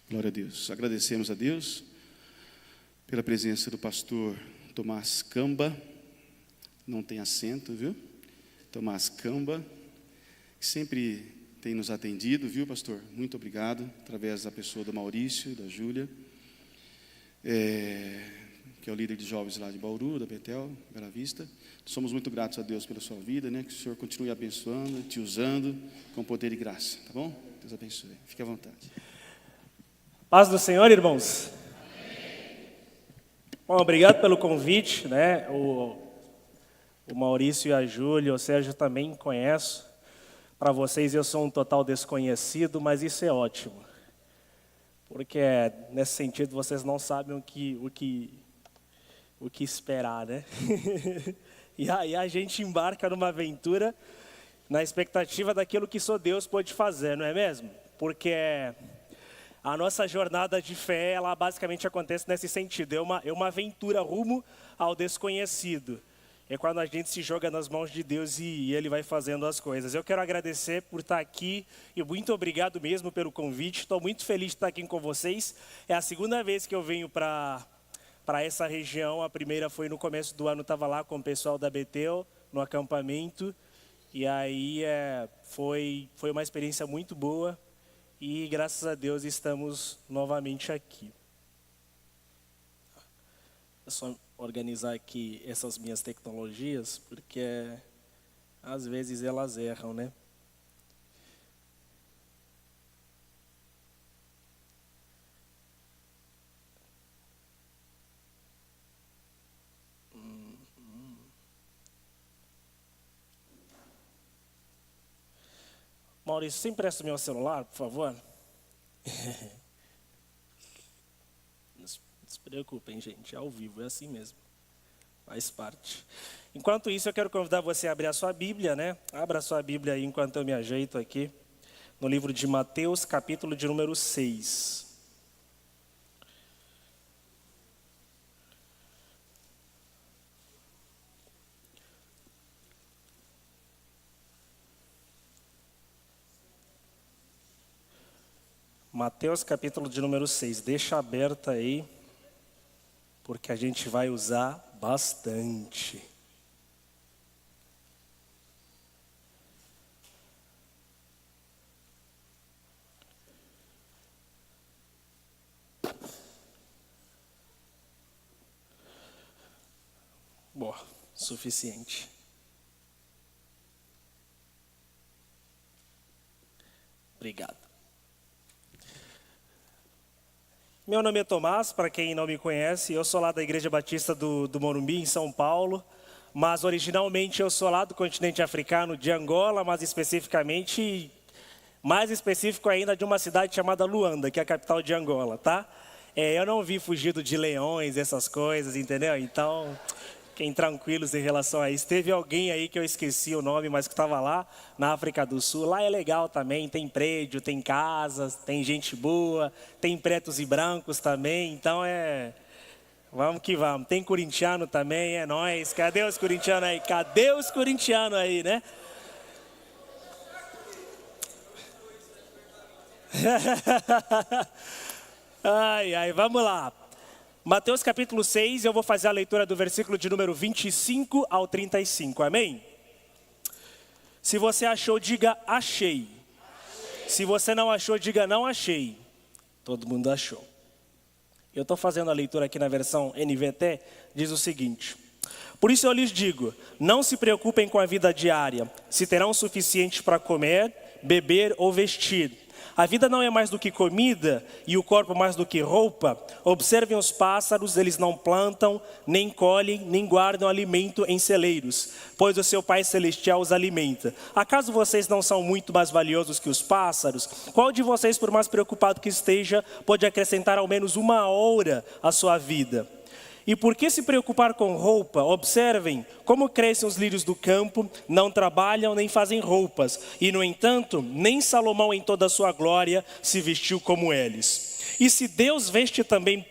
Glória a Deus. Agradecemos a Deus pela presença do pastor Tomás Camba. Não tem acento, viu? Tomás Camba, que sempre tem nos atendido, viu, pastor? Muito obrigado, através da pessoa do Maurício, da Júlia, que é o líder de jovens lá de Bauru, da Betel, Bela Vista. Somos muito gratos a Deus pela sua vida, né? Que o Senhor continue abençoando, te usando com poder e graça, tá bom? Deus abençoe. Fique à vontade. Paz do Senhor, irmãos. Bom, obrigado pelo convite, né? O Maurício e a Júlia, o Sérgio também conheço. Para vocês eu sou um total desconhecido, mas isso é ótimo. Porque nesse sentido vocês não sabem o que esperar, né? E aí a gente embarca numa aventura na expectativa daquilo que só Deus pode fazer, não é mesmo? Porque a nossa jornada de fé, ela basicamente acontece nesse sentido. É uma aventura rumo ao desconhecido. É quando a gente se joga nas mãos de Deus e Ele vai fazendo as coisas. Eu quero agradecer por estar aqui e muito obrigado mesmo pelo convite. Estou muito feliz de estar aqui com vocês. É a segunda vez que eu venho para essa região. A primeira foi no começo do ano, estava lá com o pessoal da Betel, no acampamento. E aí foi uma experiência muito boa. E graças a Deus estamos novamente aqui. É só organizar aqui essas minhas tecnologias, porque às vezes elas erram, né? Maurício, você empresta meu celular, por favor? Não se preocupem, gente, é ao vivo, é assim mesmo. Faz parte. Enquanto isso, eu quero convidar você a abrir a sua Bíblia, né? Abra a sua Bíblia aí enquanto eu me ajeito aqui. No livro de Mateus, capítulo de número 6. Mateus, capítulo de número 6. Deixa aberta aí, porque a gente vai usar bastante. Boa, suficiente. Obrigado. Meu nome é Tomás, para quem não me conhece, eu sou lá da Igreja Batista do Morumbi, em São Paulo, mas originalmente eu sou lá do continente africano, de Angola, mais específico ainda de uma cidade chamada Luanda, que é a capital de Angola, tá? Eu não vi fugido de leões, essas coisas, entendeu? Então, fiquem tranquilos em relação a isso. Teve alguém aí que eu esqueci o nome, mas que estava lá na África do Sul. Lá é legal também, tem prédio, tem casas, tem gente boa, tem pretos e brancos também. Então vamos que vamos. Tem corintiano também, é nóis. Cadê os corintianos aí? Cadê os corintianos aí, né? Ai, vamos lá. Mateus capítulo 6, eu vou fazer a leitura do versículo de número 25 ao 35, amém? Se você achou, diga achei. Se você não achou, diga não achei. Todo mundo achou. Eu estou fazendo a leitura aqui na versão NVT, diz o seguinte: por isso eu lhes digo, não se preocupem com a vida diária, se terão o suficiente para comer, beber ou vestir. A vida não é mais do que comida e o corpo mais do que roupa. Observem os pássaros, eles não plantam, nem colhem, nem guardam alimento em celeiros, pois o seu Pai Celestial os alimenta. Acaso vocês não são muito mais valiosos que os pássaros? Qual de vocês, por mais preocupado que esteja, pode acrescentar ao menos uma hora à sua vida? E por que se preocupar com roupa? Observem como crescem os lírios do campo, não trabalham nem fazem roupas. E no entanto, nem Salomão em toda a sua glória se vestiu como eles. E se Deus veste também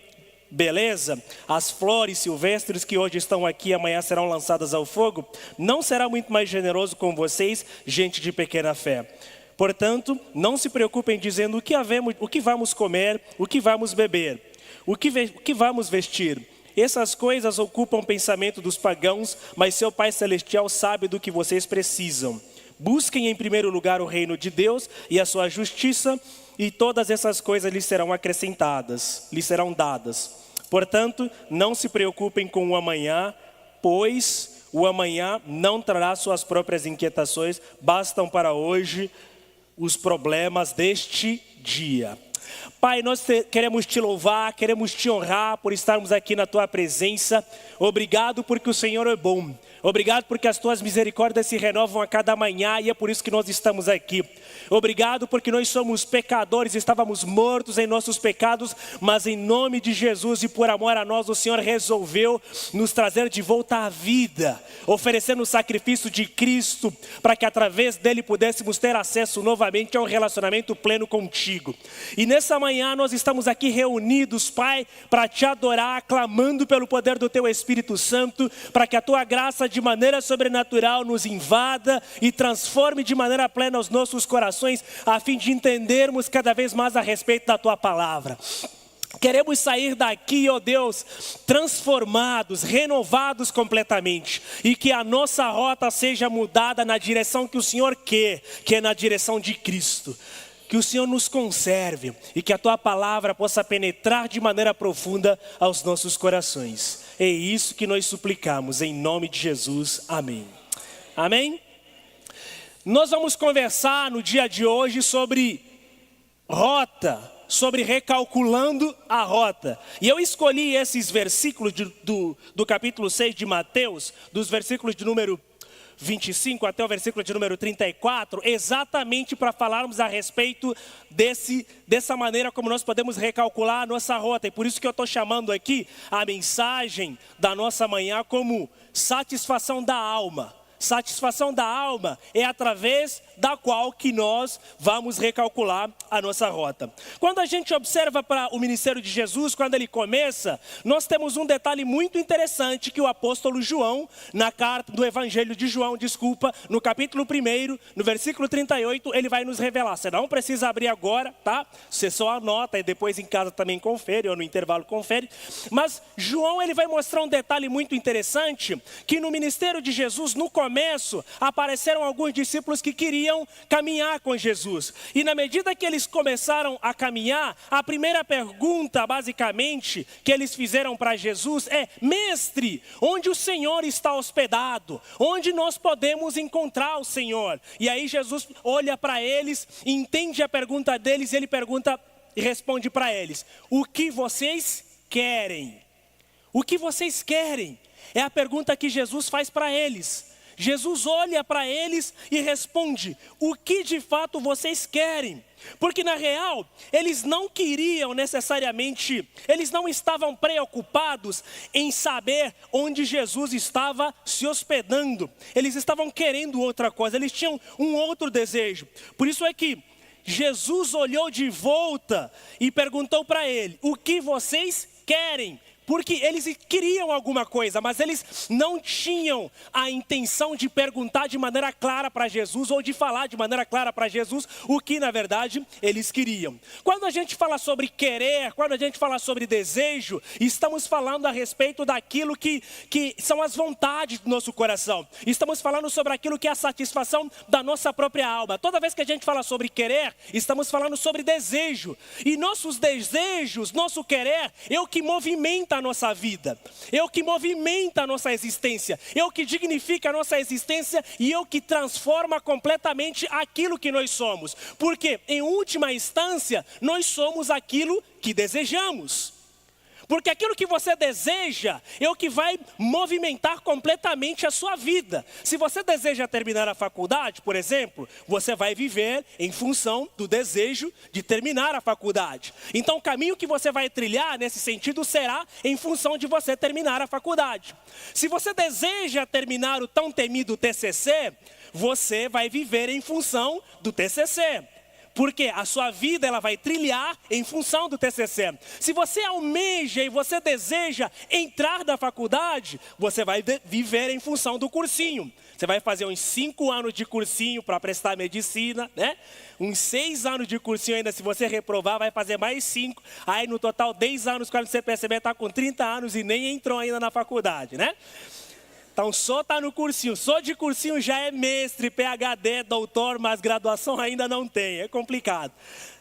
beleza, as flores silvestres que hoje estão aqui, amanhã serão lançadas ao fogo, não será muito mais generoso com vocês, gente de pequena fé? Portanto, não se preocupem dizendo o que vamos comer, o que vamos beber, o que vamos vestir. Essas coisas ocupam o pensamento dos pagãos, mas seu Pai Celestial sabe do que vocês precisam. Busquem em primeiro lugar o reino de Deus e a sua justiça, e todas essas coisas lhes serão acrescentadas, lhes serão dadas. Portanto, não se preocupem com o amanhã, pois o amanhã não trará suas próprias inquietações, bastam para hoje os problemas deste dia. Pai, nós queremos te louvar, queremos te honrar por estarmos aqui na tua presença. Obrigado porque o Senhor é bom. Obrigado porque as tuas misericórdias se renovam a cada manhã e é por isso que nós estamos aqui. Obrigado porque nós somos pecadores, estávamos mortos em nossos pecados, mas em nome de Jesus e por amor a nós, o Senhor resolveu nos trazer de volta à vida, oferecendo o sacrifício de Cristo, para que através dele pudéssemos ter acesso novamente a um relacionamento pleno contigo. E nessa manhã nós estamos aqui reunidos, Pai, para te adorar, clamando pelo poder do teu Espírito Santo, para que a tua graça de maneira sobrenatural nos invada e transforme de maneira plena os nossos corações, a fim de entendermos cada vez mais a respeito da tua palavra. Queremos sair daqui, ó Deus, transformados, renovados completamente, e que a nossa rota seja mudada na direção que o Senhor quer, que é na direção de Cristo. Que o Senhor nos conserve e que a tua palavra possa penetrar de maneira profunda aos nossos corações. É isso que nós suplicamos em nome de Jesus. Amém. Amém? Nós vamos conversar no dia de hoje sobre rota, sobre recalculando a rota. E eu escolhi esses versículos do capítulo 6 de Mateus, dos versículos de número 25 até o versículo de número 34, exatamente para falarmos a respeito dessa maneira como nós podemos recalcular a nossa rota. E por isso que eu estou chamando aqui a mensagem da nossa manhã como satisfação da alma. Satisfação da alma é através da qual que nós vamos recalcular a nossa rota. Quando a gente observa para o ministério de Jesus, quando ele começa, nós temos um detalhe muito interessante que o apóstolo João, na carta do Evangelho de João, no capítulo 1, no versículo 38, ele vai nos revelar. Você não precisa abrir agora, tá? Você só anota e depois em casa também confere, ou no intervalo confere. Mas João, ele vai mostrar um detalhe muito interessante, que no ministério de Jesus, no começo, apareceram alguns discípulos que queriam caminhar com Jesus. E na medida que eles começaram a caminhar, a primeira pergunta, basicamente, que eles fizeram para Jesus é: Mestre, onde o Senhor está hospedado? Onde nós podemos encontrar o Senhor? E aí Jesus olha para eles, entende a pergunta deles, e ele pergunta e responde para eles: o que vocês querem? O que vocês querem? É a pergunta que Jesus faz para eles. Jesus olha para eles e responde: o que de fato vocês querem? Porque na real, eles não queriam necessariamente, eles não estavam preocupados em saber onde Jesus estava se hospedando. Eles estavam querendo outra coisa, eles tinham um outro desejo. Por isso é que Jesus olhou de volta e perguntou para ele: o que vocês querem? Porque eles queriam alguma coisa, mas eles não tinham a intenção de perguntar de maneira clara para Jesus, ou de falar de maneira clara para Jesus o que na verdade eles queriam. Quando a gente fala sobre querer, quando a gente fala sobre desejo, estamos falando a respeito daquilo que são as vontades do nosso coração. Estamos falando sobre aquilo que é a satisfação da nossa própria alma. Toda vez que a gente fala sobre querer, estamos falando sobre desejo. E nossos desejos, nosso querer, é o que movimenta a nossa vida, é o que movimenta a nossa existência, é o que dignifica a nossa existência e é o que transforma completamente aquilo que nós somos. Porque em última instância, nós somos aquilo que desejamos. Porque aquilo que você deseja é o que vai movimentar completamente a sua vida. Se você deseja terminar a faculdade, por exemplo, você vai viver em função do desejo de terminar a faculdade. Então o caminho que você vai trilhar nesse sentido será em função de você terminar a faculdade. Se você deseja terminar o tão temido TCC, você vai viver em função do TCC. Porque a sua vida ela vai trilhar em função do TCC. Se você almeja e você deseja entrar na faculdade, você vai viver em função do cursinho. Você vai fazer uns 5 anos de cursinho para prestar medicina, né? Uns 6 anos de cursinho ainda, se você reprovar, vai fazer mais 5. Aí no total 10 anos, quando você perceber, está com 30 anos e nem entrou ainda na faculdade, né? Então só está no cursinho, só de cursinho já é mestre, PhD, doutor, mas graduação ainda não tem, é complicado,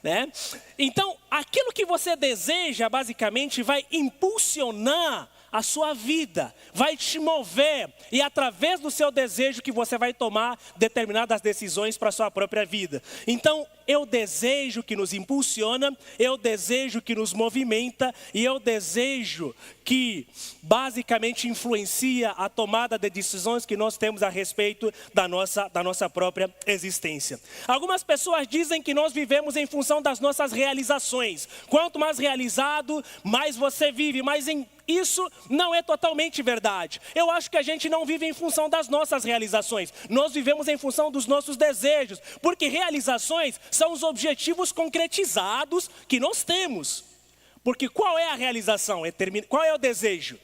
né? Então aquilo que você deseja basicamente vai impulsionar a sua vida, vai te mover e através do seu desejo que você vai tomar determinadas decisões para a sua própria vida. Então eu desejo que nos impulsiona, eu desejo que nos movimenta e eu desejo que basicamente influencia a tomada de decisões que nós temos a respeito da nossa própria existência. Algumas pessoas dizem que nós vivemos em função das nossas realizações. Quanto mais realizado, mais você vive, mas isso não é totalmente verdade. Eu acho que a gente não vive em função das nossas realizações. Nós vivemos em função dos nossos desejos. Porque realizações são os objetivos concretizados que nós temos. Porque qual é a realização? Qual é o desejo?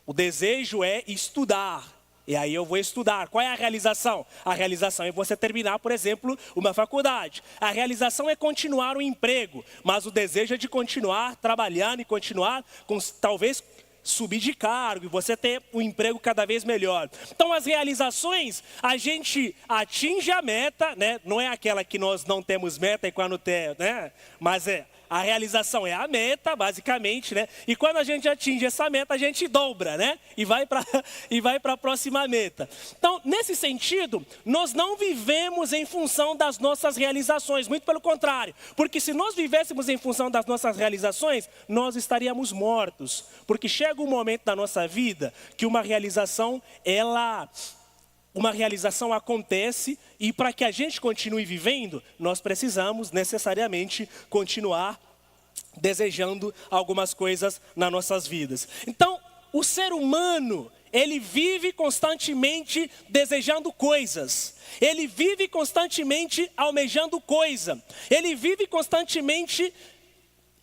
O desejo é estudar. E aí eu vou estudar. Qual é a realização? A realização é você terminar, por exemplo, uma faculdade. A realização é continuar o emprego. Mas o desejo é de continuar trabalhando e continuar com talvez subir de cargo e você ter um emprego cada vez melhor. Então as realizações, a gente atinge a meta, né? Não é aquela que nós não temos meta e quando tem, né? Mas a realização é a meta, basicamente, né? E quando a gente atinge essa meta, a gente dobra, né? E vai para a próxima meta. Então, nesse sentido, nós não vivemos em função das nossas realizações, muito pelo contrário. Porque se nós vivêssemos em função das nossas realizações, nós estaríamos mortos. Porque chega um momento da nossa vida que uma realização acontece e para que a gente continue vivendo, nós precisamos necessariamente continuar desejando algumas coisas nas nossas vidas. Então, o ser humano, ele vive constantemente desejando coisas. Ele vive constantemente almejando coisa. Ele vive constantemente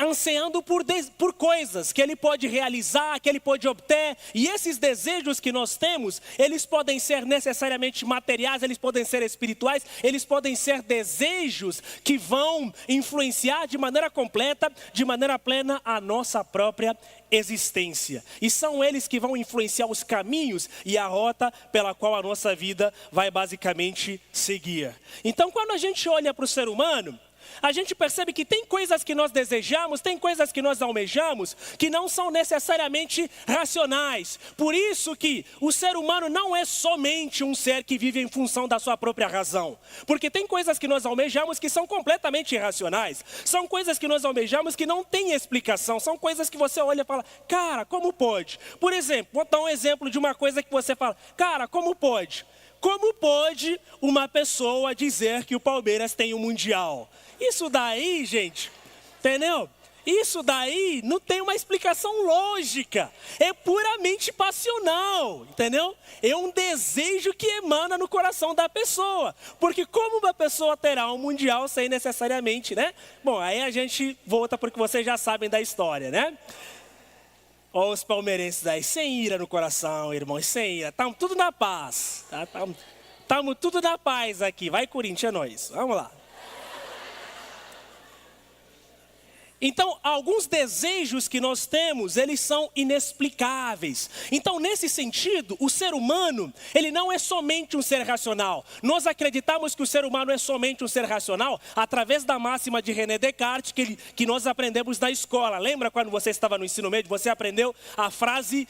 ansiando por coisas que ele pode realizar, que ele pode obter. E esses desejos que nós temos, eles podem ser necessariamente materiais, eles podem ser espirituais, eles podem ser desejos que vão influenciar de maneira completa, de maneira plena a nossa própria existência. E são eles que vão influenciar os caminhos e a rota pela qual a nossa vida vai basicamente seguir. Então, quando a gente olha para o ser humano, a gente percebe que tem coisas que nós desejamos, tem coisas que nós almejamos, que não são necessariamente racionais. Por isso que o ser humano não é somente um ser que vive em função da sua própria razão. Porque tem coisas que nós almejamos que são completamente irracionais. São coisas que nós almejamos que não têm explicação. São coisas que você olha e fala, cara, como pode? Por exemplo, vou dar um exemplo de uma coisa que você fala, cara, como pode? Como pode uma pessoa dizer que o Palmeiras tem um Mundial? Isso daí, gente, entendeu? Isso daí não tem uma explicação lógica. É puramente passional, entendeu? É um desejo que emana no coração da pessoa. Porque como uma pessoa terá um Mundial sem necessariamente, né? Bom, aí a gente volta porque vocês já sabem da história, né? Olha os palmeirenses aí, sem ira no coração, irmãos, sem ira. Estamos tudo na paz. Estamos tudo na paz aqui. Vai, Corinthians, é nós. Vamos lá. Então, alguns desejos que nós temos, eles são inexplicáveis. Então, nesse sentido, o ser humano, ele não é somente um ser racional. Nós acreditamos que o ser humano é somente um ser racional através da máxima de René Descartes, que nós aprendemos na escola. Lembra quando você estava no ensino médio, você aprendeu a frase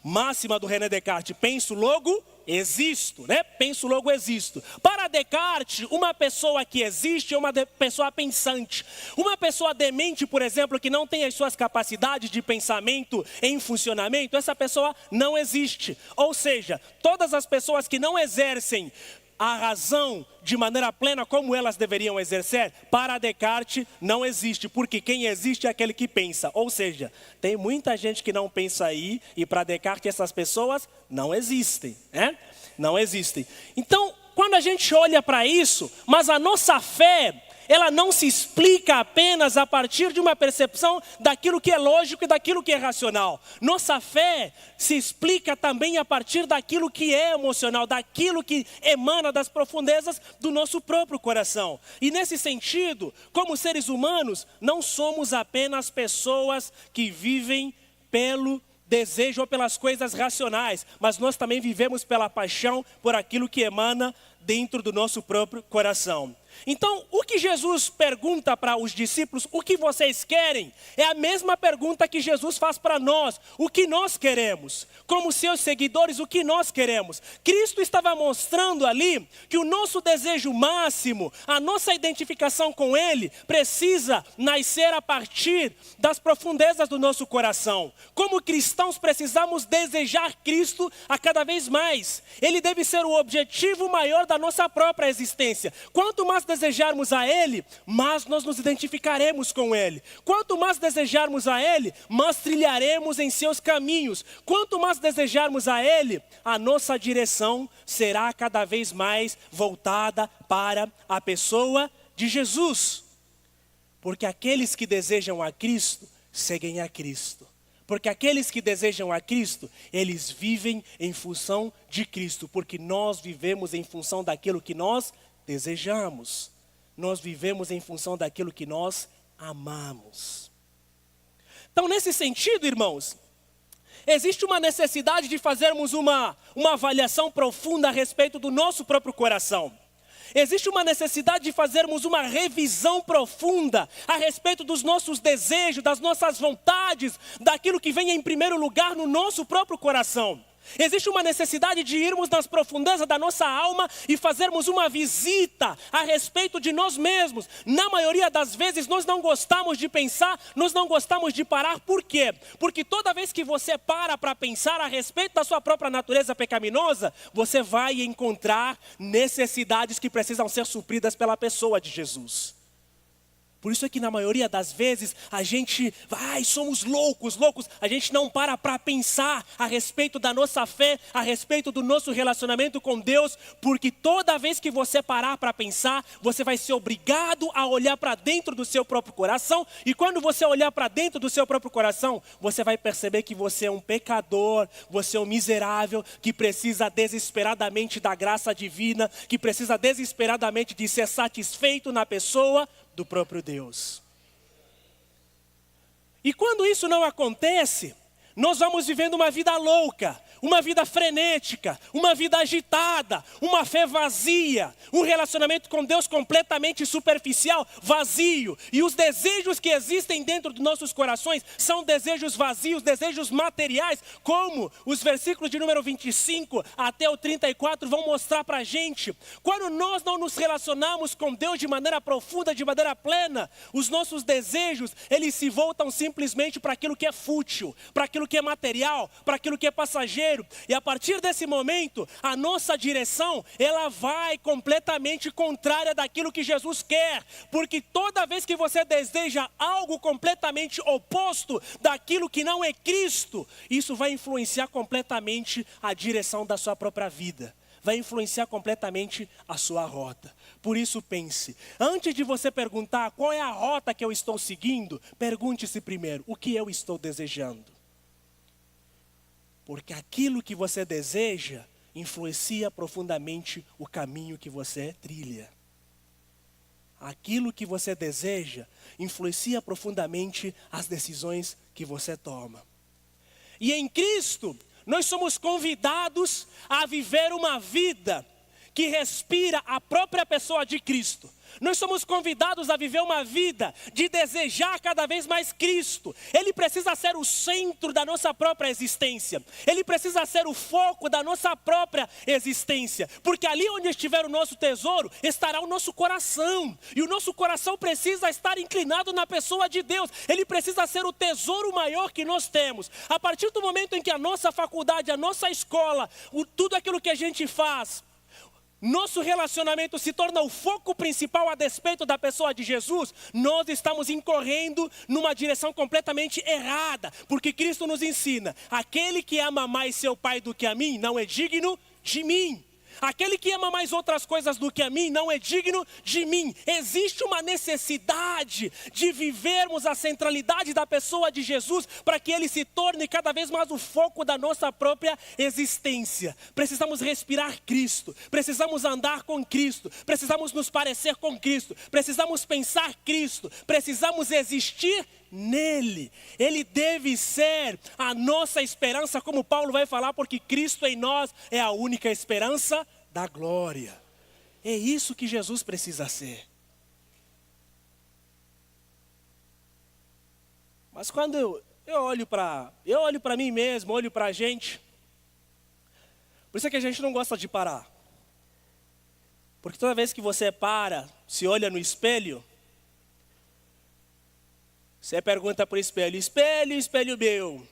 máxima do René Descartes, penso, logo existo, né? Penso, logo existo. Para Descartes, uma pessoa que existe é uma pessoa pensante. Uma pessoa demente, por exemplo, que não tem as suas capacidades de pensamento em funcionamento, essa pessoa não existe. Ou seja, todas as pessoas que não exercem a razão de maneira plena como elas deveriam exercer, para Descartes não existe, porque quem existe é aquele que pensa. Ou seja, tem muita gente que não pensa aí, e para Descartes essas pessoas não existem, né? Não existem. Então, quando a gente olha para isso, mas a nossa fé, ela não se explica apenas a partir de uma percepção daquilo que é lógico e daquilo que é racional. Nossa fé se explica também a partir daquilo que é emocional, daquilo que emana das profundezas do nosso próprio coração. E nesse sentido, como seres humanos, não somos apenas pessoas que vivem pelo desejo ou pelas coisas racionais, mas nós também vivemos pela paixão por aquilo que emana dentro do nosso próprio coração. Então, o que Jesus pergunta para os discípulos, o que vocês querem? É a mesma pergunta que Jesus faz para nós, o que nós queremos? Como seus seguidores, o que nós queremos? Cristo estava mostrando ali que o nosso desejo máximo, a nossa identificação com Ele, precisa nascer a partir das profundezas do nosso coração. Como cristãos, precisamos desejar Cristo a cada vez mais. Ele deve ser o objetivo maior da nossa própria existência. Quanto mais desejarmos a Ele, mais nós nos identificaremos com Ele. Quanto mais desejarmos a Ele, mais trilharemos em seus caminhos. Quanto mais desejarmos a Ele, a nossa direção será cada vez mais voltada para a pessoa de Jesus. Porque aqueles que desejam a Cristo, seguem a Cristo. Porque aqueles que desejam a Cristo, eles vivem em função de Cristo. Porque nós vivemos em função daquilo que nós desejamos. Nós vivemos em função daquilo que nós amamos. Então, nesse sentido, irmãos, existe uma necessidade de fazermos uma avaliação profunda a respeito do nosso próprio coração. Existe uma necessidade de fazermos uma revisão profunda a respeito dos nossos desejos, das nossas vontades, daquilo que vem em primeiro lugar no nosso próprio coração. Existe uma necessidade de irmos nas profundezas da nossa alma e fazermos uma visita a respeito de nós mesmos. Na maioria das vezes nós não gostamos de pensar, nós não gostamos de parar. Por quê? Porque toda vez que você para pensar a respeito da sua própria natureza pecaminosa, você vai encontrar necessidades que precisam ser supridas pela pessoa de Jesus. Por isso é que na maioria das vezes a gente, somos loucos, a gente não para pensar a respeito da nossa fé, a respeito do nosso relacionamento com Deus, porque toda vez que você parar para pensar, você vai ser obrigado a olhar para dentro do seu próprio coração, e quando você olhar para dentro do seu próprio coração, você vai perceber que você é um pecador, você é um miserável, que precisa desesperadamente da graça divina, que precisa desesperadamente de ser satisfeito na pessoa do próprio Deus. E quando isso não acontece, nós vamos vivendo uma vida louca, uma vida frenética, uma vida agitada, uma fé vazia, um relacionamento com Deus completamente superficial, vazio. E os desejos que existem dentro dos nossos corações são desejos vazios, desejos materiais, como os versículos de número 25 até o 34 vão mostrar para a gente. Quando nós não nos relacionamos com Deus de maneira profunda, de maneira plena, os nossos desejos, eles se voltam simplesmente para aquilo que é fútil, para aquilo que é material, para aquilo que é passageiro. E a partir desse momento, a nossa direção, ela vai completamente contrária daquilo que Jesus quer. Porque toda vez que você deseja algo completamente oposto daquilo que não é Cristo, isso vai influenciar completamente a direção da sua própria vida. Vai influenciar completamente a sua rota. Por isso pense, antes de você perguntar qual é a rota que eu estou seguindo, pergunte-se primeiro, o que eu estou desejando? Porque aquilo que você deseja influencia profundamente o caminho que você trilha. Aquilo que você deseja influencia profundamente as decisões que você toma. E em Cristo, nós somos convidados a viver uma vida que respira a própria pessoa de Cristo. Nós somos convidados a viver uma vida de desejar cada vez mais Cristo. Ele precisa ser o centro da nossa própria existência. Ele precisa ser o foco da nossa própria existência. Porque ali onde estiver o nosso tesouro, estará o nosso coração. E o nosso coração precisa estar inclinado na pessoa de Deus. Ele precisa ser o tesouro maior que nós temos. A partir do momento em que a nossa faculdade, a nossa escola, tudo aquilo que a gente faz, nosso relacionamento se torna o foco principal a despeito da pessoa de Jesus, nós estamos incorrendo numa direção completamente errada, porque Cristo nos ensina, aquele que ama mais seu pai do que a mim, não é digno de mim. Aquele que ama mais outras coisas do que a mim não é digno de mim. Existe uma necessidade de vivermos a centralidade da pessoa de Jesus para que ele se torne cada vez mais o foco da nossa própria existência. Precisamos respirar Cristo, precisamos andar com Cristo, precisamos nos parecer com Cristo, precisamos pensar Cristo, precisamos existir nele. Ele deve ser a nossa esperança, como Paulo vai falar, porque Cristo em nós é a única esperança da glória. É isso que Jesus precisa ser. Mas quando eu olho para mim mesmo, olho para a gente, por isso é que a gente não gosta de parar. Porque toda vez que você para, se olha no espelho, você pergunta para o espelho: espelho, espelho meu,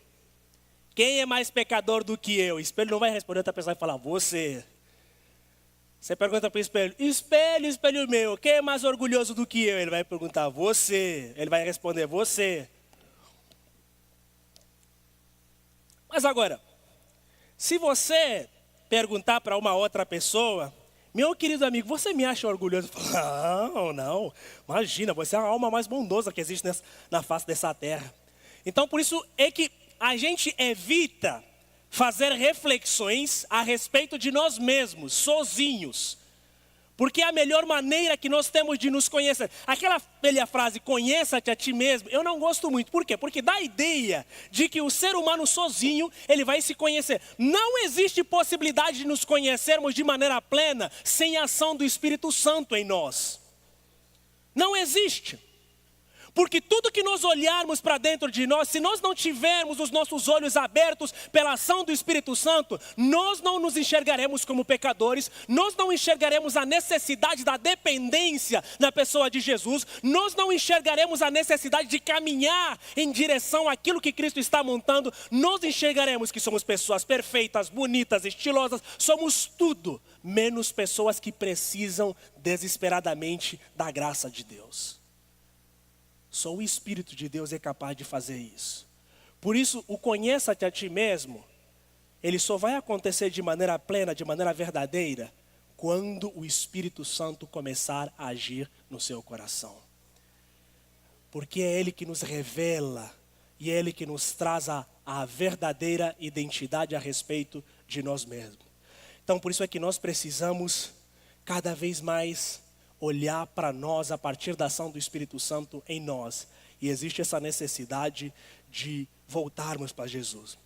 quem é mais pecador do que eu? O espelho não vai responder, outra pessoa vai falar: você. Você pergunta para o espelho: espelho, espelho meu, quem é mais orgulhoso do que eu? Ele vai perguntar: você. Ele vai responder: você. Mas agora, se você perguntar para uma outra pessoa: meu querido amigo, você me acha orgulhoso? Não, imagina, você é a alma mais bondosa que existe na face dessa terra. Então, por isso é que a gente evita fazer reflexões a respeito de nós mesmos, sozinhos. Porque é a melhor maneira que nós temos de nos conhecer. Aquela velha frase, conheça-te a ti mesmo, eu não gosto muito. Por quê? Porque dá a ideia de que o ser humano sozinho, ele vai se conhecer. Não existe possibilidade de nos conhecermos de maneira plena sem a ação do Espírito Santo em nós. Não existe. Porque tudo que nós olharmos para dentro de nós, se nós não tivermos os nossos olhos abertos pela ação do Espírito Santo, nós não nos enxergaremos como pecadores, nós não enxergaremos a necessidade da dependência na pessoa de Jesus, nós não enxergaremos a necessidade de caminhar em direção àquilo que Cristo está montando, nós enxergaremos que somos pessoas perfeitas, bonitas, estilosas, somos tudo, menos pessoas que precisam desesperadamente da graça de Deus. Só o Espírito de Deus é capaz de fazer isso. Por isso, o conheça-te a ti mesmo, ele só vai acontecer de maneira plena, de maneira verdadeira, quando o Espírito Santo começar a agir no seu coração. Porque é Ele que nos revela e é Ele que nos traz a verdadeira identidade a respeito de nós mesmos. Então, por isso é que nós precisamos cada vez mais olhar para nós a partir da ação do Espírito Santo em nós. E existe essa necessidade de voltarmos para Jesus.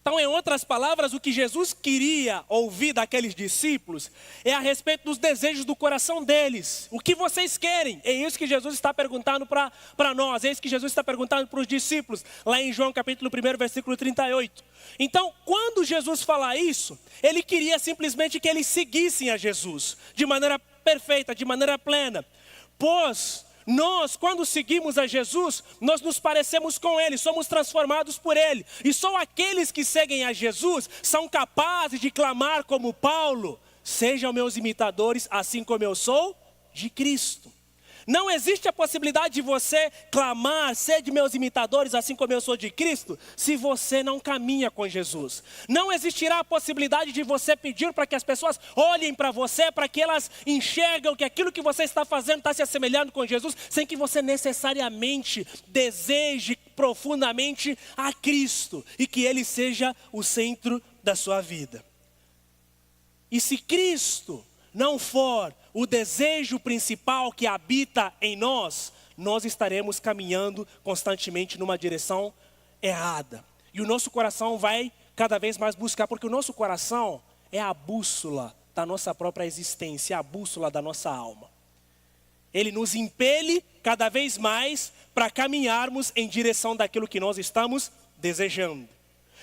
Então, em outras palavras, o que Jesus queria ouvir daqueles discípulos é a respeito dos desejos do coração deles. O que vocês querem? É isso que Jesus está perguntando para nós. É isso que Jesus está perguntando para os discípulos, lá em João capítulo 1, versículo 38. Então, quando Jesus fala isso, ele queria simplesmente que eles seguissem a Jesus de maneira perfeita, de maneira plena. Pois nós, quando seguimos a Jesus, nós nos parecemos com Ele, somos transformados por Ele. E só aqueles que seguem a Jesus são capazes de clamar como Paulo: sejam meus imitadores, assim como eu sou de Cristo. Não existe a possibilidade de você clamar: sede meus imitadores, assim como eu sou de Cristo, se você não caminha com Jesus. Não existirá a possibilidade de você pedir para que as pessoas olhem para você, para que elas enxergam que aquilo que você está fazendo está se assemelhando com Jesus, sem que você necessariamente deseje profundamente a Cristo e que Ele seja o centro da sua vida. E se Cristo não for o desejo principal que habita em nós, nós estaremos caminhando constantemente numa direção errada. E o nosso coração vai cada vez mais buscar, porque o nosso coração é a bússola da nossa própria existência, é a bússola da nossa alma. Ele nos impele cada vez mais para caminharmos em direção daquilo que nós estamos desejando.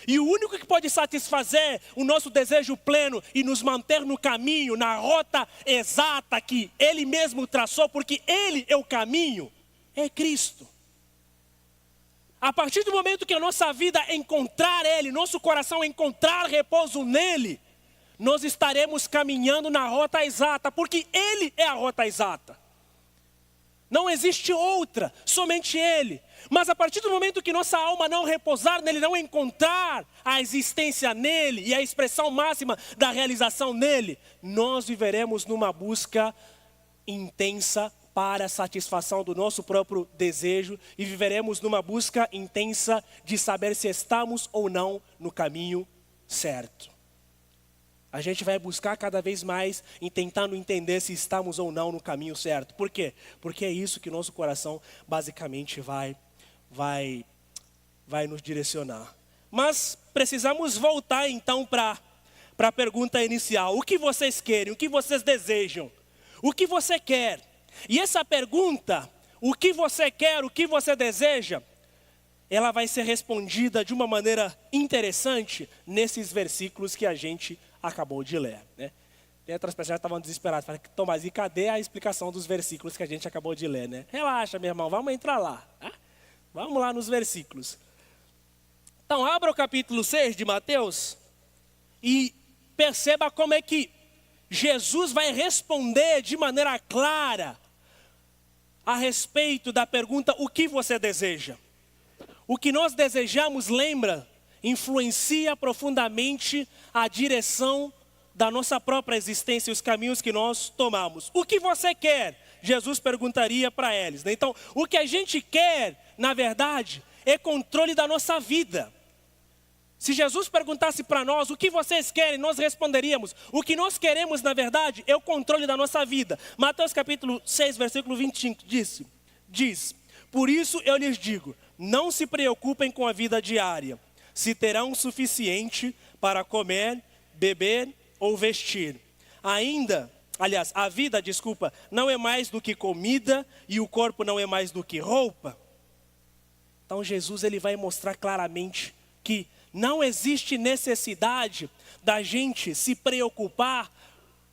E o único que pode satisfazer o nosso desejo pleno e nos manter no caminho, na rota exata que Ele mesmo traçou, porque Ele é o caminho, é Cristo. A partir do momento que a nossa vida encontrar Ele, nosso coração encontrar repouso nele, nós estaremos caminhando na rota exata, porque Ele é a rota exata. Não existe outra, somente Ele. Mas a partir do momento que nossa alma não repousar nele, não encontrar a existência nele e a expressão máxima da realização nele, nós viveremos numa busca intensa para a satisfação do nosso próprio desejo e viveremos numa busca intensa de saber se estamos ou não no caminho certo. A gente vai buscar cada vez mais em tentando entender se estamos ou não no caminho certo. Por quê? Porque é isso que nosso coração basicamente vai nos direcionar. Mas precisamos voltar então para a pergunta inicial. O que vocês querem? O que vocês desejam? O que você quer? E essa pergunta, o que você quer, o que você deseja, ela vai ser respondida de uma maneira interessante nesses versículos que a gente acabou de ler, né? Tem outras pessoas que estavam desesperadas, falaram, Tomás, e cadê a explicação dos versículos que a gente acabou de ler, né? Relaxa, meu irmão, vamos entrar lá, tá? Vamos lá nos versículos. Então, abra o capítulo 6 de Mateus e perceba como é que Jesus vai responder de maneira clara a respeito da pergunta, o que você deseja? O que nós desejamos, lembra, influencia profundamente a direção da nossa própria existência e os caminhos que nós tomamos. O que você quer? Jesus perguntaria para eles, né? Então, o que a gente quer, na verdade, é controle da nossa vida. Se Jesus perguntasse para nós, o que vocês querem? Nós responderíamos, o que nós queremos, na verdade, é o controle da nossa vida. Mateus capítulo 6, versículo 25, diz, por isso eu lhes digo, não se preocupem com a vida diária, se terão o suficiente para comer, beber ou vestir. A vida, não é mais do que comida e o corpo não é mais do que roupa. Então Jesus ele vai mostrar claramente que não existe necessidade da gente se preocupar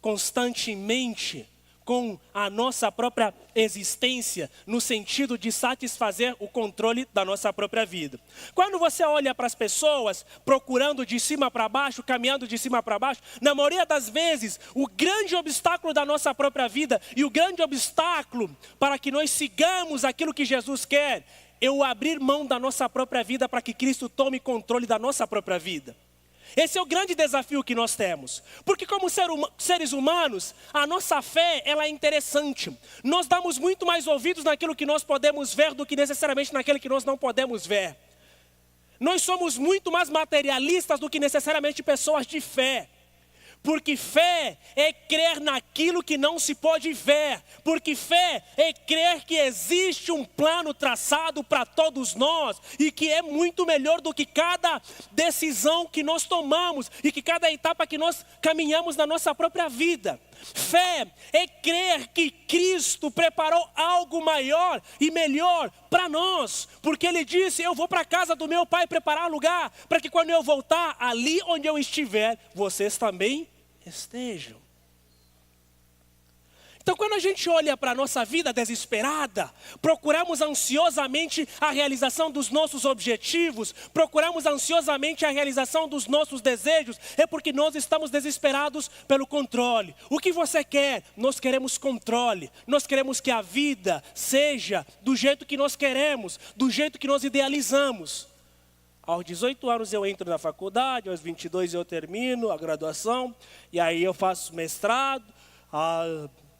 constantemente com a nossa própria existência, no sentido de satisfazer o controle da nossa própria vida. Quando você olha para as pessoas procurando de cima para baixo, caminhando de cima para baixo, na maioria das vezes, o grande obstáculo da nossa própria vida e o grande obstáculo para que nós sigamos aquilo que Jesus quer, é o abrir mão da nossa própria vida para que Cristo tome controle da nossa própria vida. Esse é o grande desafio que nós temos. Porque como seres humanos, a nossa fé ela é interessante. Nós damos muito mais ouvidos naquilo que nós podemos ver do que necessariamente naquilo que nós não podemos ver. Nós somos muito mais materialistas do que necessariamente pessoas de fé. Porque fé é crer naquilo que não se pode ver. Porque fé é crer que existe um plano traçado para todos nós. E que é muito melhor do que cada decisão que nós tomamos. E que cada etapa que nós caminhamos na nossa própria vida. Fé é crer que Cristo preparou algo maior e melhor para nós. Porque Ele disse, eu vou para a casa do meu Pai preparar lugar. Para que quando eu voltar, ali onde eu estiver, vocês também estejam. Então quando a gente olha para a nossa vida desesperada, procuramos ansiosamente a realização dos nossos objetivos, procuramos ansiosamente a realização dos nossos desejos, é porque nós estamos desesperados pelo controle. O que você quer? Nós queremos controle, nós queremos que a vida seja do jeito que nós queremos, do jeito que nós idealizamos. Aos 18 anos eu entro na faculdade, aos 22 eu termino a graduação, e aí eu faço mestrado,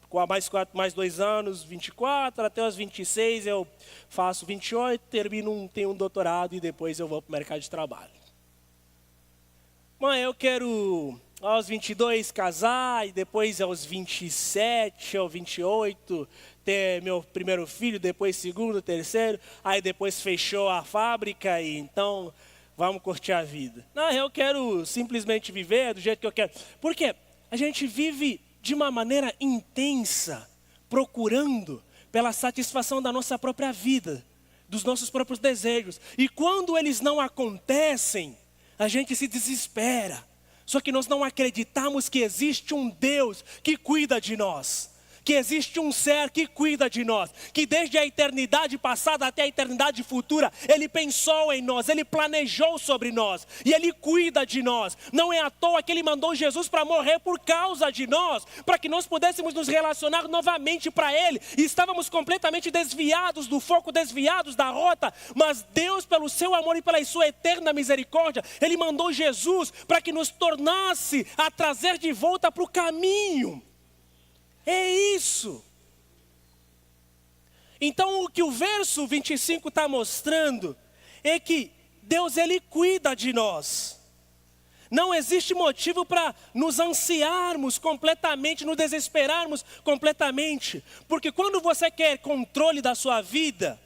com mais 2 anos, 24, até os 26 eu faço 28, tenho um doutorado e depois eu vou para o mercado de trabalho. Mãe, eu quero aos 22 casar, e depois aos 27 ou 28 ter meu primeiro filho, depois segundo, terceiro, aí depois fechou a fábrica e então vamos curtir a vida. Não, eu quero simplesmente viver do jeito que eu quero. Porque a gente vive de uma maneira intensa, procurando pela satisfação da nossa própria vida, dos nossos próprios desejos. E quando eles não acontecem, a gente se desespera. Só que nós não acreditamos que existe um Deus que cuida de nós, que existe um ser que cuida de nós, que desde a eternidade passada até a eternidade futura, Ele pensou em nós, Ele planejou sobre nós, e Ele cuida de nós. Não é à toa que Ele mandou Jesus para morrer por causa de nós, para que nós pudéssemos nos relacionar novamente para Ele. E estávamos completamente desviados do foco, desviados da rota, mas Deus, pelo seu amor e pela sua eterna misericórdia, Ele mandou Jesus para que nos tornasse a trazer de volta para o caminho. É isso. Então o que o verso 25 está mostrando é que Deus, Ele cuida de nós. Não existe motivo para nos ansiarmos completamente, nos desesperarmos completamente. Porque quando você quer controle da sua vida,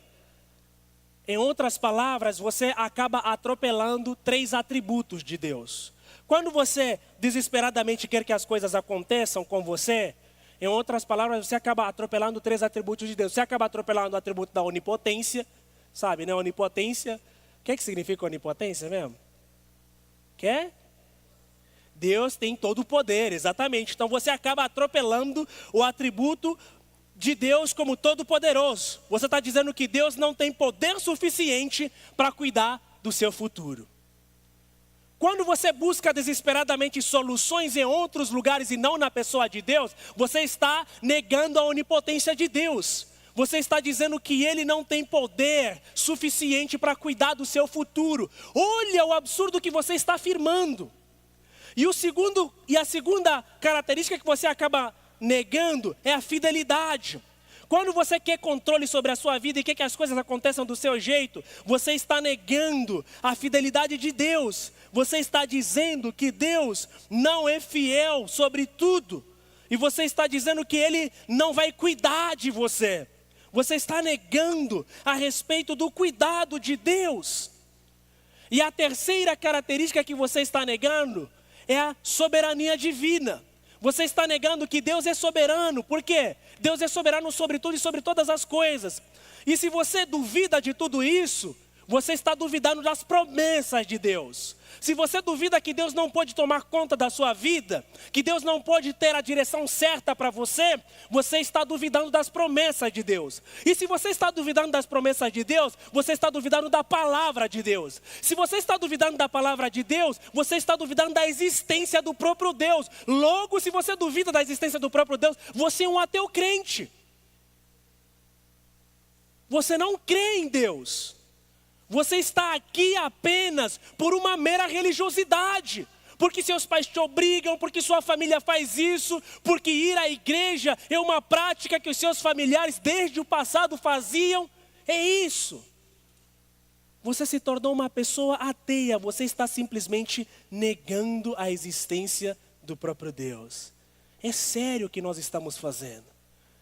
em outras palavras, você acaba atropelando 3 atributos de Deus. Quando você desesperadamente quer que as coisas aconteçam com você, em outras palavras, você acaba atropelando 3 atributos de Deus. Você acaba atropelando o atributo da onipotência, sabe, né? Onipotência. O que significa onipotência mesmo? Deus tem todo o poder, exatamente. Então você acaba atropelando o atributo de Deus como todo-poderoso. Você está dizendo que Deus não tem poder suficiente para cuidar do seu futuro. Quando você busca desesperadamente soluções em outros lugares e não na pessoa de Deus, você está negando a onipotência de Deus. Você está dizendo que Ele não tem poder suficiente para cuidar do seu futuro. Olha o absurdo que você está afirmando. E a segunda característica que você acaba negando é a fidelidade. Quando você quer controle sobre a sua vida e quer que as coisas aconteçam do seu jeito, você está negando a fidelidade de Deus. Você está dizendo que Deus não é fiel sobre tudo. E você está dizendo que Ele não vai cuidar de você. Você está negando a respeito do cuidado de Deus. E a terceira característica que você está negando é a soberania divina. Você está negando que Deus é soberano. Por quê? Deus é soberano sobre tudo e sobre todas as coisas. E se você duvida de tudo isso, você está duvidando das promessas de Deus. Se você duvida que Deus não pode tomar conta da sua vida, que Deus não pode ter a direção certa para você, você está duvidando das promessas de Deus. E se você está duvidando das promessas de Deus, você está duvidando da palavra de Deus. Se você está duvidando da palavra de Deus, você está duvidando da existência do próprio Deus. Logo, se você duvida da existência do próprio Deus, você é um ateu crente. Você não crê em Deus. Você está aqui apenas por uma mera religiosidade. Porque seus pais te obrigam, porque sua família faz isso, porque ir à igreja é uma prática que os seus familiares desde o passado faziam. É isso. Você se tornou uma pessoa ateia, você está simplesmente negando a existência do próprio Deus. É sério o que nós estamos fazendo.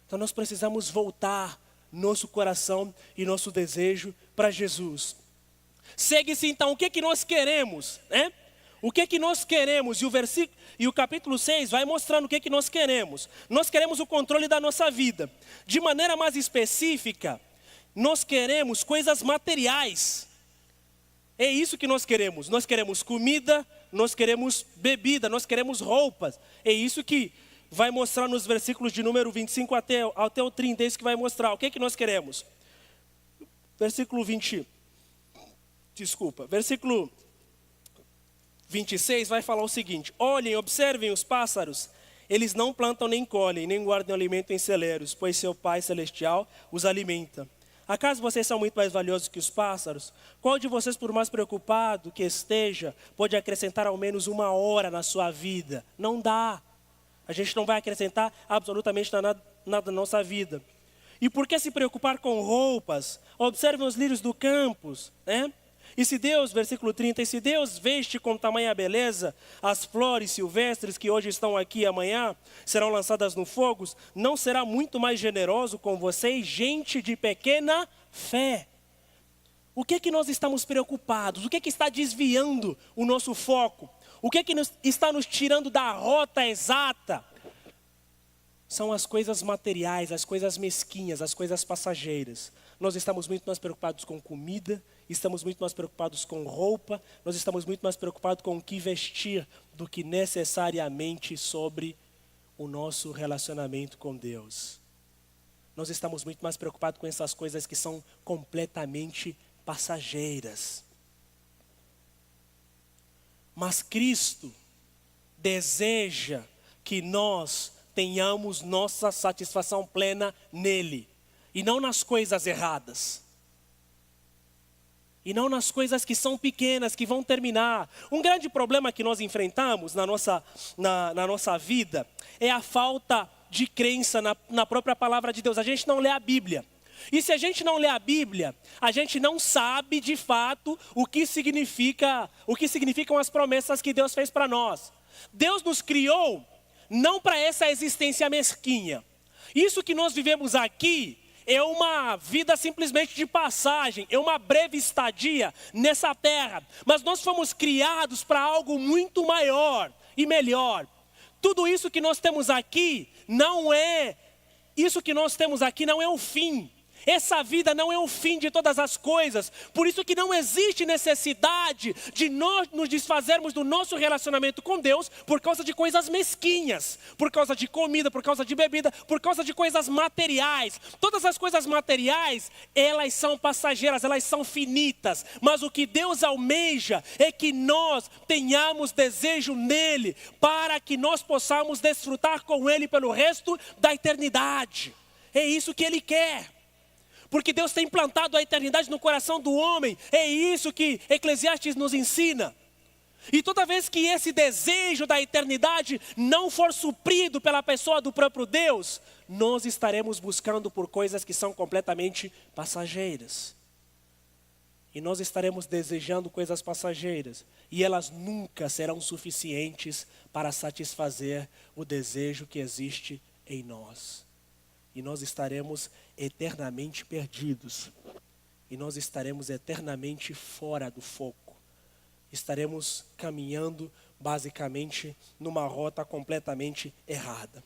Então nós precisamos voltar nosso coração e nosso desejo para Jesus. Segue-se então, o que nós queremos, né? O que nós queremos? E o capítulo 6 vai mostrando o que nós queremos. Nós queremos o controle da nossa vida. De maneira mais específica, nós queremos coisas materiais. É isso que nós queremos. Nós queremos comida, nós queremos bebida, nós queremos roupas. É isso que vai mostrar nos versículos de número 25 até o 30, é isso que vai mostrar. O que nós queremos? Versículo 26 vai falar o seguinte: olhem, observem os pássaros, eles não plantam nem colhem, nem guardam alimento em celeiros, pois seu Pai Celestial os alimenta. Acaso vocês são muito mais valiosos que os pássaros? Qual de vocês, por mais preocupado que esteja, pode acrescentar ao menos 1 hora na sua vida? Não dá. A gente não vai acrescentar absolutamente nada na nossa vida. E por que se preocupar com roupas? Observem os lírios do campo, né? E se Deus, versículo 30, e se Deus veste com tamanha beleza as flores silvestres que hoje estão aqui e amanhã serão lançadas no fogo, não será muito mais generoso com vocês, gente de pequena fé? O que nós estamos preocupados? O que está desviando o nosso foco? O que está nos tirando da rota exata? São as coisas materiais, as coisas mesquinhas, as coisas passageiras. Nós estamos muito mais preocupados com comida, estamos muito mais preocupados com roupa, nós estamos muito mais preocupados com o que vestir do que necessariamente sobre o nosso relacionamento com Deus. Nós estamos muito mais preocupados com essas coisas que são completamente passageiras. Mas Cristo deseja que nós tenhamos nossa satisfação plena nele, e não nas coisas erradas. E não nas coisas que são pequenas, que vão terminar. Um grande problema que nós enfrentamos na nossa vida é a falta de crença na própria palavra de Deus. A gente não lê a Bíblia. E se a gente não lê a Bíblia, a gente não sabe de fato o que significam as promessas que Deus fez para nós. Deus nos criou não para essa existência mesquinha. Isso que nós vivemos aqui é uma vida simplesmente de passagem, é uma breve estadia nessa terra. Mas nós fomos criados para algo muito maior e melhor. Tudo isso que nós temos aqui não é o fim. Essa vida não é o fim de todas as coisas. Por isso que não existe necessidade de nós nos desfazermos do nosso relacionamento com Deus por causa de coisas mesquinhas, por causa de comida, por causa de bebida, por causa de coisas materiais. Todas as coisas materiais, elas são passageiras, elas são finitas. Mas o que Deus almeja é que nós tenhamos desejo nele, para que nós possamos desfrutar com ele pelo resto da eternidade. É isso que ele quer. Porque Deus tem implantado a eternidade no coração do homem. É isso que Eclesiastes nos ensina. E toda vez que esse desejo da eternidade não for suprido pela pessoa do próprio Deus, nós estaremos buscando por coisas que são completamente passageiras. E nós estaremos desejando coisas passageiras. E elas nunca serão suficientes para satisfazer o desejo que existe em nós. E nós estaremos eternamente perdidos. E nós estaremos eternamente fora do foco. Estaremos caminhando basicamente numa rota completamente errada.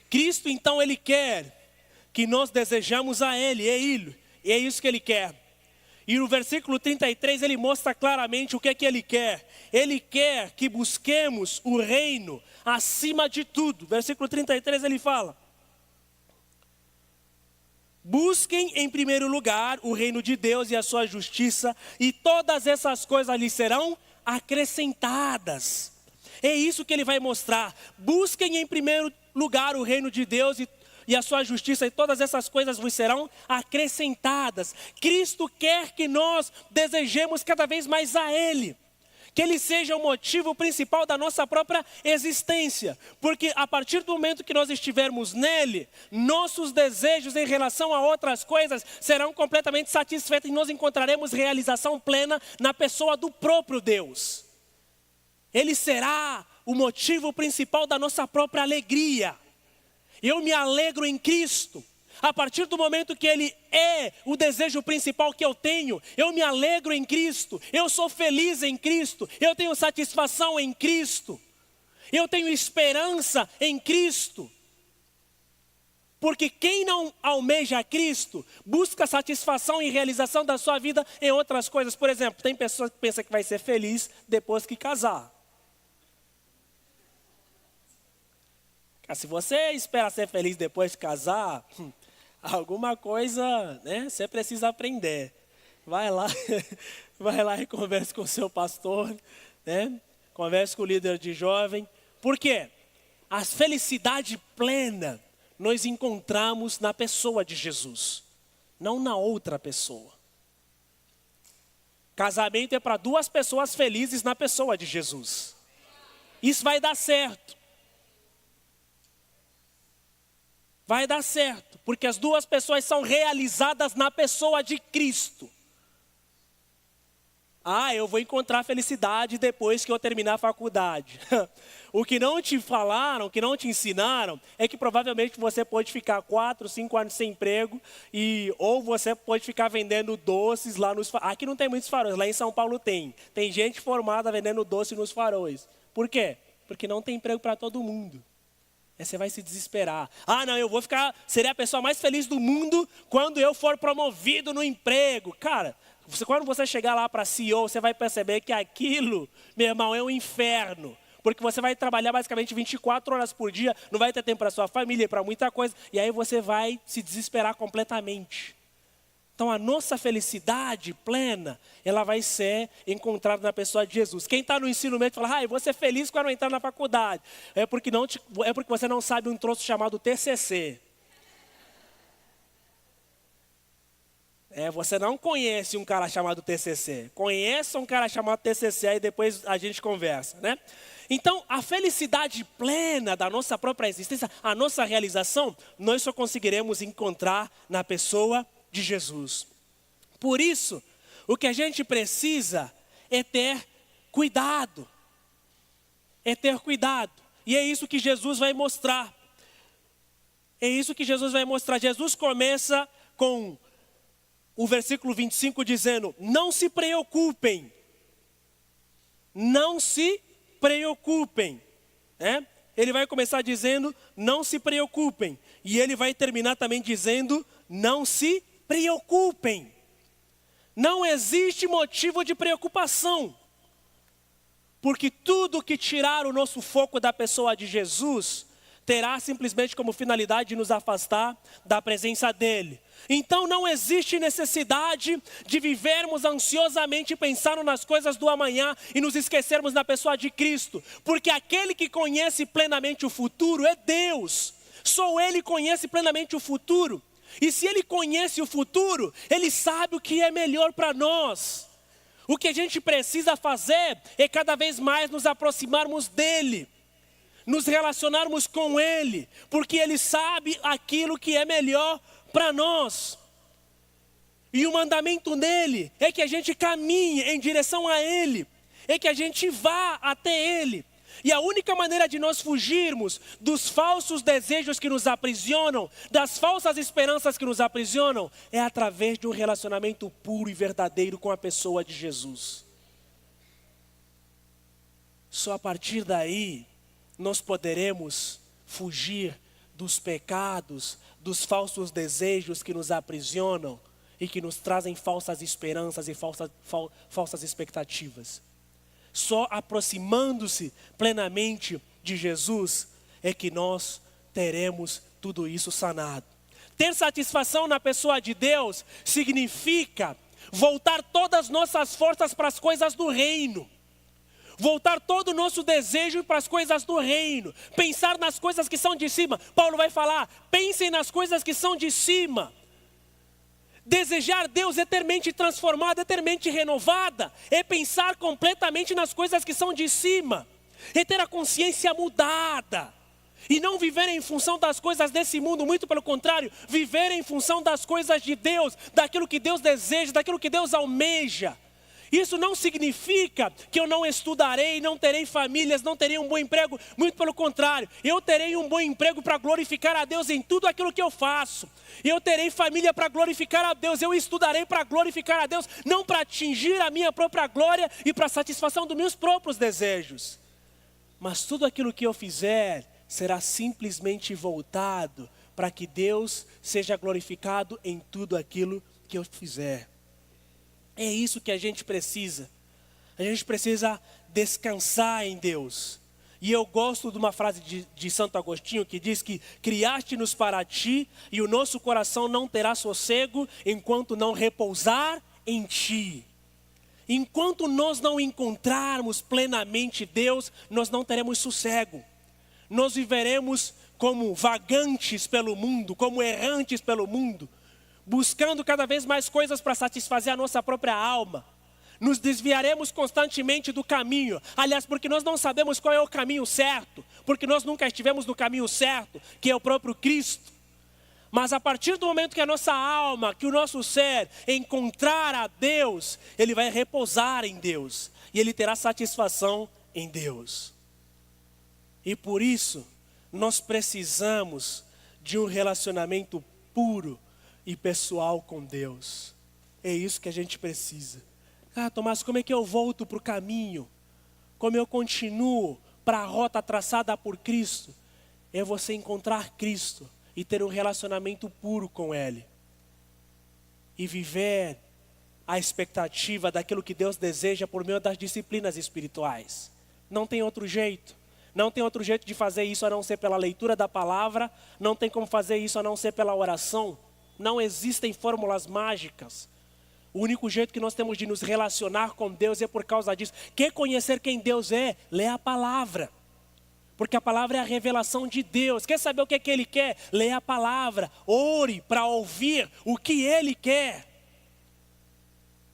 Cristo então ele quer que nós desejamos a Ele, e é isso que Ele quer. E no versículo 33 ele mostra claramente o que é que Ele quer. Ele quer que busquemos o reino acima de tudo. Versículo 33 ele fala: busquem em primeiro lugar o reino de Deus e a sua justiça, e todas essas coisas lhes serão acrescentadas. É isso que ele vai mostrar. Busquem em primeiro lugar o reino de Deus e a sua justiça, e todas essas coisas vos serão acrescentadas. Cristo quer que nós desejemos cada vez mais a Ele. Que Ele seja o motivo principal da nossa própria existência. Porque a partir do momento que nós estivermos nele, nossos desejos em relação a outras coisas serão completamente satisfeitos. E nós encontraremos realização plena na pessoa do próprio Deus. Ele será o motivo principal da nossa própria alegria. Eu me alegro em Cristo. A partir do momento que Ele é o desejo principal que eu tenho, eu me alegro em Cristo, eu sou feliz em Cristo, eu tenho satisfação em Cristo, eu tenho esperança em Cristo. Porque quem não almeja a Cristo, busca satisfação e realização da sua vida em outras coisas. Por exemplo, tem pessoas que pensam que vai ser feliz depois que casar. Se você espera ser feliz depois de casar, alguma coisa, né, você precisa aprender. Vai lá e converse com o seu pastor, né? Converse com o líder de jovem. Por quê? A felicidade plena nós encontramos na pessoa de Jesus, não na outra pessoa. Casamento é para duas pessoas felizes na pessoa de Jesus. Isso vai dar certo. Vai dar certo, porque as duas pessoas são realizadas na pessoa de Cristo. Eu vou encontrar felicidade depois que eu terminar a faculdade. O que não te falaram, o que não te ensinaram, é que provavelmente você pode ficar 4, 5 anos sem emprego, ou você pode ficar vendendo doces lá nos faróis. Aqui não tem muitos faróis, lá em São Paulo tem. Tem gente formada vendendo doce nos faróis. Por quê? Porque não tem emprego para todo mundo. Aí você vai se desesperar. Não, eu vou serei a pessoa mais feliz do mundo quando eu for promovido no emprego. Cara, quando você chegar lá para CEO, você vai perceber que aquilo, meu irmão, é um inferno. Porque você vai trabalhar basicamente 24 horas por dia, não vai ter tempo para sua família, para muita coisa, e aí você vai se desesperar completamente. Então a nossa felicidade plena, ela vai ser encontrada na pessoa de Jesus. Quem está no ensino médio fala, eu vou ser feliz quando eu entrar na faculdade. É porque você não sabe um troço chamado TCC. Você não conhece um cara chamado TCC. Conheça um cara chamado TCC, aí depois a gente conversa, né? Então, a felicidade plena da nossa própria existência, a nossa realização, nós só conseguiremos encontrar na pessoa de Jesus. Por isso, o que a gente precisa é ter cuidado. É ter cuidado. E é isso que Jesus vai mostrar. É isso que Jesus vai mostrar. Jesus começa com o versículo 25 dizendo, não se preocupem. Não se preocupem. Ele vai começar dizendo, não se preocupem. E ele vai terminar também dizendo, não se preocupem. Não existe motivo de preocupação. Porque tudo que tirar o nosso foco da pessoa de Jesus, terá simplesmente como finalidade de nos afastar da presença dele. Então não existe necessidade de vivermos ansiosamente pensando nas coisas do amanhã e nos esquecermos da pessoa de Cristo. Porque aquele que conhece plenamente o futuro é Deus. Só Ele conhece plenamente o futuro. E se Ele conhece o futuro, Ele sabe o que é melhor para nós. O que a gente precisa fazer é cada vez mais nos aproximarmos dEle. Nos relacionarmos com Ele. Porque Ele sabe aquilo que é melhor para nós. E o mandamento dele é que a gente caminhe em direção a Ele. É que a gente vá até Ele. E a única maneira de nós fugirmos dos falsos desejos que nos aprisionam, das falsas esperanças que nos aprisionam, é através de um relacionamento puro e verdadeiro com a pessoa de Jesus. Só a partir daí, nós poderemos fugir dos pecados, dos falsos desejos que nos aprisionam e que nos trazem falsas esperanças e falsas expectativas. Só aproximando-se plenamente de Jesus é que nós teremos tudo isso sanado. Ter satisfação na pessoa de Deus significa voltar todas as nossas forças para as coisas do reino. Voltar todo o nosso desejo para as coisas do reino. Pensar nas coisas que são de cima. Paulo vai falar, pensem nas coisas que são de cima. Desejar Deus eternamente transformada, eternamente renovada. É pensar completamente nas coisas que são de cima. É ter a consciência mudada. E não viver em função das coisas desse mundo, muito pelo contrário. Viver em função das coisas de Deus, daquilo que Deus deseja, daquilo que Deus almeja. Isso não significa que eu não estudarei, não terei famílias, não terei um bom emprego. Muito pelo contrário, eu terei um bom emprego para glorificar a Deus em tudo aquilo que eu faço. Eu terei família para glorificar a Deus, eu estudarei para glorificar a Deus, não para atingir a minha própria glória e para a satisfação dos meus próprios desejos. Mas tudo aquilo que eu fizer será simplesmente voltado para que Deus seja glorificado em tudo aquilo que eu fizer. É isso que a gente precisa. A gente precisa descansar em Deus. E eu gosto de uma frase de Santo Agostinho que diz que criaste-nos para ti e o nosso coração não terá sossego enquanto não repousar em ti. Enquanto nós não encontrarmos plenamente Deus, nós não teremos sossego. Nós viveremos como vagantes pelo mundo, como errantes pelo mundo, buscando cada vez mais coisas para satisfazer a nossa própria alma. Nos desviaremos constantemente do caminho. Aliás, porque nós não sabemos qual é o caminho certo. Porque nós nunca estivemos no caminho certo, que é o próprio Cristo. Mas a partir do momento que a nossa alma, que o nosso ser encontrar a Deus, ele vai repousar em Deus. E ele terá satisfação em Deus. E por isso, nós precisamos de um relacionamento puro e pessoal com Deus. É isso que a gente precisa. Tomás, como é que eu volto para o caminho? Como eu continuo para a rota traçada por Cristo? É você encontrar Cristo e ter um relacionamento puro com Ele. E viver a expectativa daquilo que Deus deseja por meio das disciplinas espirituais. Não tem outro jeito. Não tem outro jeito de fazer isso a não ser pela leitura da palavra. Não tem como fazer isso a não ser pela oração. Não existem fórmulas mágicas. O único jeito que nós temos de nos relacionar com Deus é por causa disso. Quer conhecer quem Deus é? Lê a palavra. Porque a palavra é a revelação de Deus. Quer saber o que é que Ele quer? Lê a palavra. Ore para ouvir o que Ele quer.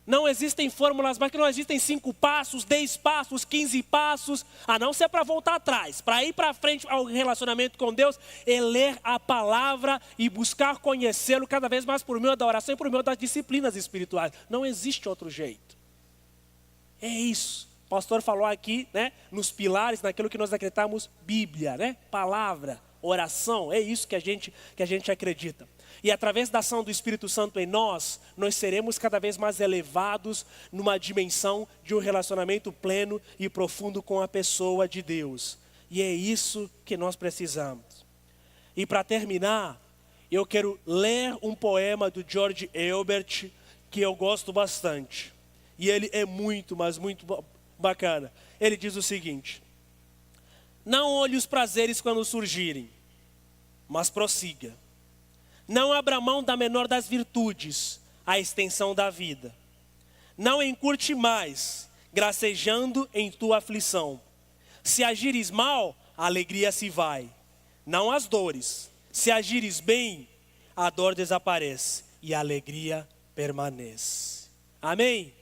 Não existem fórmulas mágicas, não existem 5 passos, 10 passos, 15 passos. A não ser para voltar atrás. Para ir para frente ao relacionamento com Deus, é ler a palavra e buscar conhecê-lo cada vez mais por meio da oração e por meio das disciplinas espirituais. Não existe outro jeito. É isso. O pastor falou aqui, né, nos pilares, naquilo que nós acreditamos, Bíblia, né? Palavra, oração, é isso que a gente acredita. E através da ação do Espírito Santo em nós seremos cada vez mais elevados numa dimensão de um relacionamento pleno e profundo com a pessoa de Deus. E é isso que nós precisamos. E para terminar, eu quero ler um poema do George Herbert, que eu gosto bastante. E ele é muito, mas muito bacana. Ele diz o seguinte: não olhe os prazeres quando surgirem, mas prossiga. Não abra mão da menor das virtudes, a extensão da vida. Não encurte mais, gracejando em tua aflição. Se agires mal, a alegria se vai. Não as dores. Se agires bem, a dor desaparece e a alegria permanece. Amém?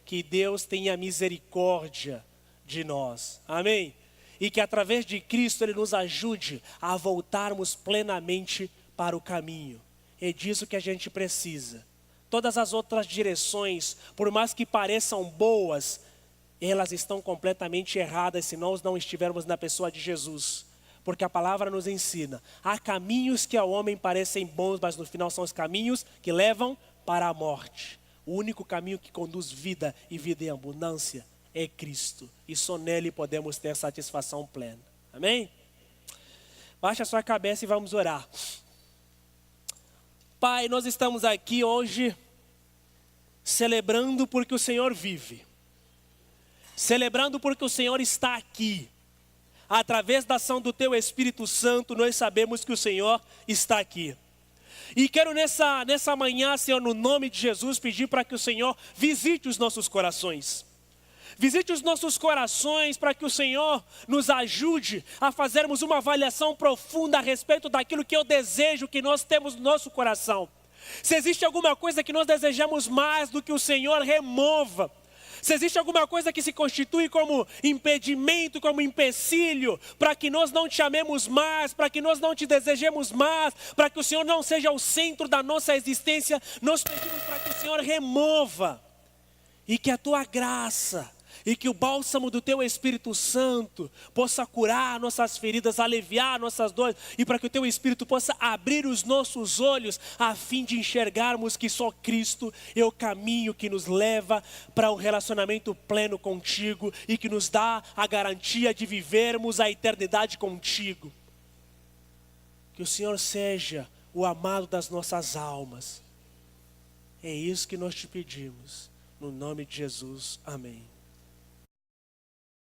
Que Deus tenha misericórdia de nós. Amém? E que através de Cristo Ele nos ajude a voltarmos plenamente para o caminho. É disso que a gente precisa. Todas as outras direções, por mais que pareçam boas, elas estão completamente erradas se nós não estivermos na pessoa de Jesus. Porque a palavra nos ensina, há caminhos que ao homem parecem bons, mas no final são os caminhos que levam para a morte. O único caminho que conduz vida e vida em abundância é Cristo. E só nele podemos ter satisfação plena. Amém? Baixe a sua cabeça e vamos orar. Pai, nós estamos aqui hoje celebrando porque o Senhor vive. Celebrando porque o Senhor está aqui. Através da ação do Teu Espírito Santo, nós sabemos que o Senhor está aqui. E quero nessa manhã, Senhor, no nome de Jesus, pedir para que o Senhor visite os nossos corações. Visite os nossos corações para que o Senhor nos ajude a fazermos uma avaliação profunda a respeito daquilo que eu desejo que nós temos no nosso coração. Se existe alguma coisa que nós desejamos mais do que o Senhor, remova. Se existe alguma coisa que se constitui como impedimento, como empecilho, para que nós não te amemos mais, para que nós não te desejemos mais, para que o Senhor não seja o centro da nossa existência, nós pedimos para que o Senhor remova. E que a Tua graça e que o bálsamo do Teu Espírito Santo possa curar nossas feridas, aliviar nossas dores, e para que o Teu Espírito possa abrir os nossos olhos, a fim de enxergarmos que só Cristo é o caminho que nos leva para um relacionamento pleno contigo, e que nos dá a garantia de vivermos a eternidade contigo. Que o Senhor seja o amado das nossas almas. É isso que nós te pedimos, no nome de Jesus, amém.